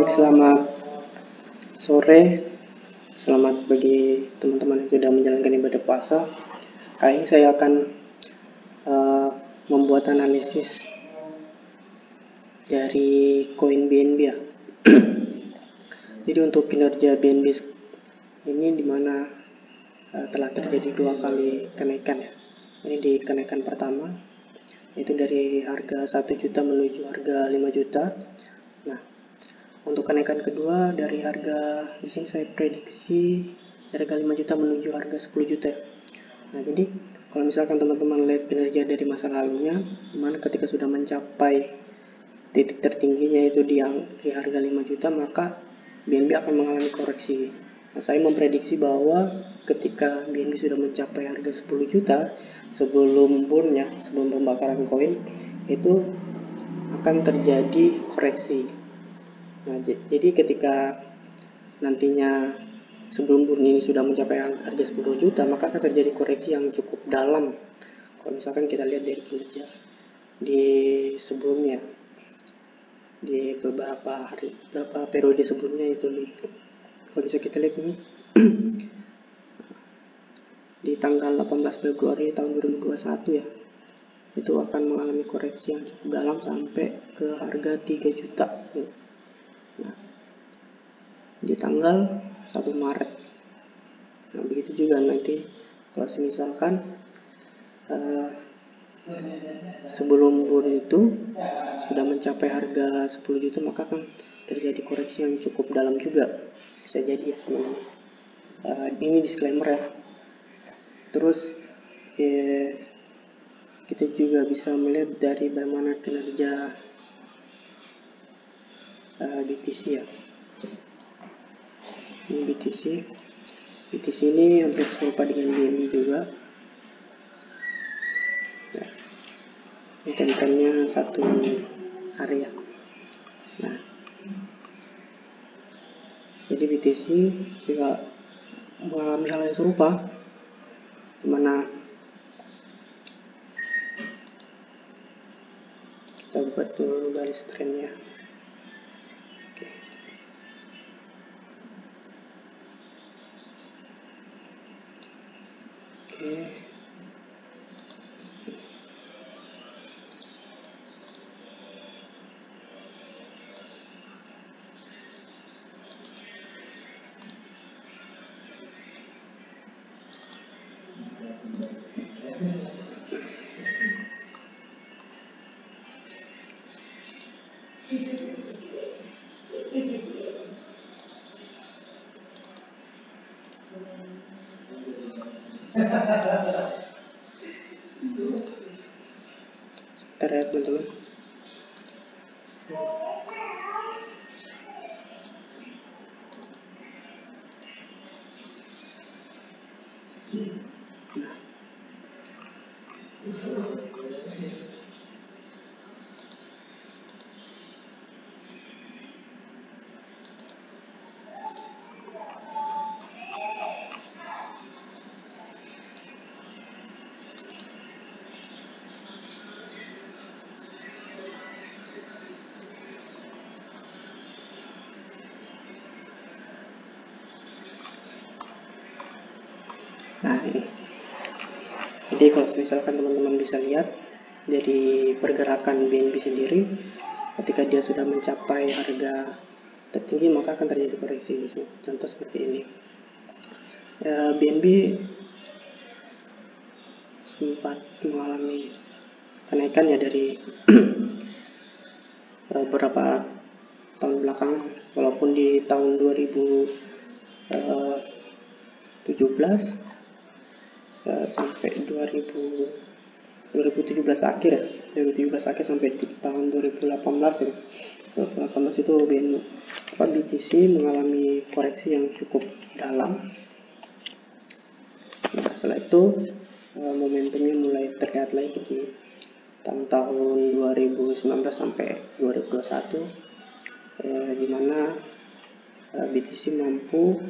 Baik, selamat sore. Selamat bagi teman-teman yang sudah menjalankan ibadah puasa. Kali ini saya akan membuat analisis dari koin BNB ya. Jadi untuk kinerja BNB ini dimana telah terjadi 2 kali kenaikan ya. Ini di kenaikan pertama, itu dari harga 1 juta menuju harga 5 juta. Nah, untuk kenaikan kedua dari harga, di sini saya prediksi harga 5 juta menuju harga 10 juta. Nah, jadi kalau misalkan teman-teman lihat kinerja dari masa lalunya, dimana ketika sudah mencapai titik tertingginya itu di harga 5 juta, maka BNB akan mengalami koreksi. Nah, saya memprediksi bahwa ketika BNB sudah mencapai harga 10 juta sebelum burn-nya, sebelum pembakaran koin, itu akan terjadi koreksi. Nah, jadi ketika nantinya sebelum burn ini sudah mencapai harga 10 juta, maka akan terjadi koreksi yang cukup dalam. Kalau misalkan kita lihat dari kinerja di sebelumnya, di beberapa periode sebelumnya itu nih, kalau bisa kita lihat ini di tanggal 18 Februari tahun 2021 ya, itu akan mengalami koreksi yang cukup dalam sampai ke harga 3 juta. Nah, di tanggal 1 Maret. Nah, begitu juga nanti kalau misalkan sebelum burn itu sudah mencapai harga 10 juta, maka akan terjadi koreksi yang cukup dalam juga. Bisa jadi ya teman-teman. Ini disclaimer ya. Terus kita juga bisa melihat dari bagaimana kinerja BTC ya. Ini BTC ini hampir serupa dengan BNB juga. Nah, ini trennya satu area. Nah, jadi BTC juga mengalami hal yang serupa, dimana kita buat dulu garis trennya. Oke. Sebentar ya teman-teman. Nah, ini. Jadi kalau misalkan teman-teman bisa lihat dari pergerakan BNB sendiri, ketika dia sudah mencapai harga tertinggi maka akan terjadi koreksi. Contoh seperti ini. BNB sempat mengalami kenaikan ya dari beberapa tahun belakangan, walaupun di tahun 2017 sampai 2017 akhir ya, 2017 akhir sampai di tahun 2018 ya. 2018 itu BTC mengalami koreksi yang cukup dalam. Nah, setelah itu momentumnya mulai terlihat lagi di tahun 2019 sampai 2021, di mana BTC mampu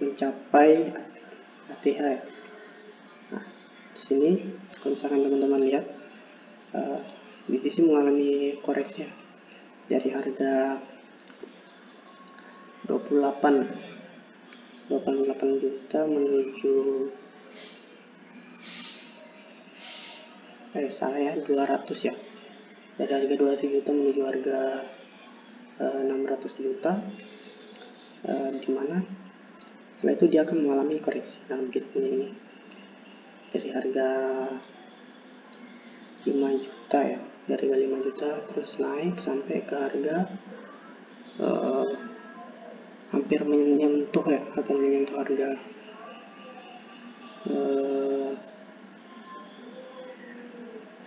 mencapai ATH ya. Nah, di sini kalau misalkan teman-teman lihat BTC mengalami koreksi ya. dari harga 28 juta menuju 200 ya, dari harga 200 juta menuju harga 600 juta, dimana setelah itu dia akan mengalami koreksi dalam bentuk ini dari harga 5 juta ya, dari harga 5 juta terus naik sampai ke harga hampir menyentuh harga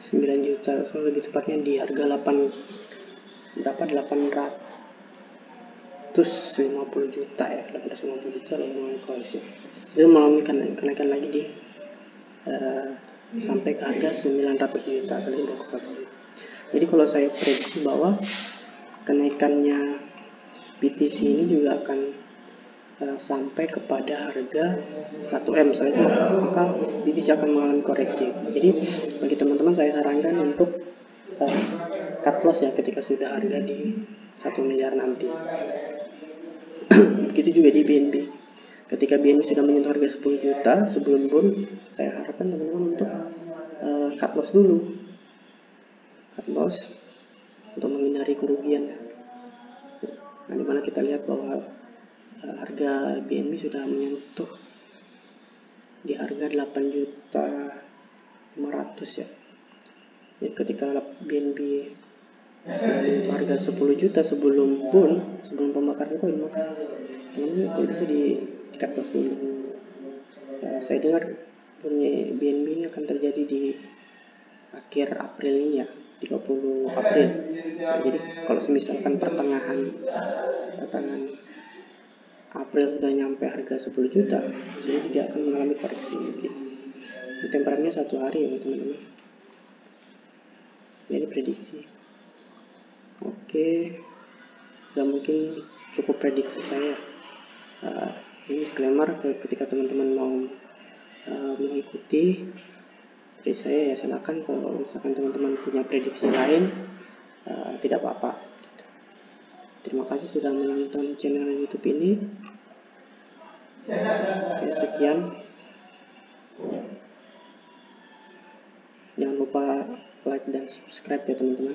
9 juta, so lebih tepatnya di harga 850 juta ya, 850 juta lalu mengalami koreksi, jadi mengalami kenaikan lagi di sampai ke harga 900 juta setelah koreksi. Jadi kalau saya prediksi bahwa kenaikannya BTC ini juga akan sampai kepada harga 1M, maka BTC akan mengalami koreksi. Jadi bagi teman-teman saya sarankan untuk cut loss ya ketika sudah harga di 1 miliar nanti. Begitu juga di BNB. Ketika BNB sudah menyentuh harga 10 juta sebelum bun, saya harapkan teman-teman untuk cut loss dulu. Cut loss untuk menghindari kerugian. Nah, dimana kita lihat bahwa harga BNB sudah menyentuh di harga 8.500 ya. Jadi ketika BNB sudah menyentuh harga 10 juta sebelum pembakaran koin, maka teman-teman kalau bisa di cut loss dulu. Saya dengar punya BNB ini akan terjadi di akhir April ini ya, 30 April. Nah, jadi kalau misalkan pertengahan April sudah nyampe harga 10 juta, jadi dia akan mengalami koreksi gitu. Temperamennya 1 hari ya teman-teman. Jadi prediksi. Oke, udah mungkin cukup prediksi saya. Ini disclaimer, ketika teman-teman mau mengikuti dari saya ya silakan. Kalau misalkan teman-teman punya prediksi lain, tidak apa-apa. Terima kasih sudah menonton channel YouTube ini. Oke, sekian. Jangan lupa like dan subscribe ya teman-teman.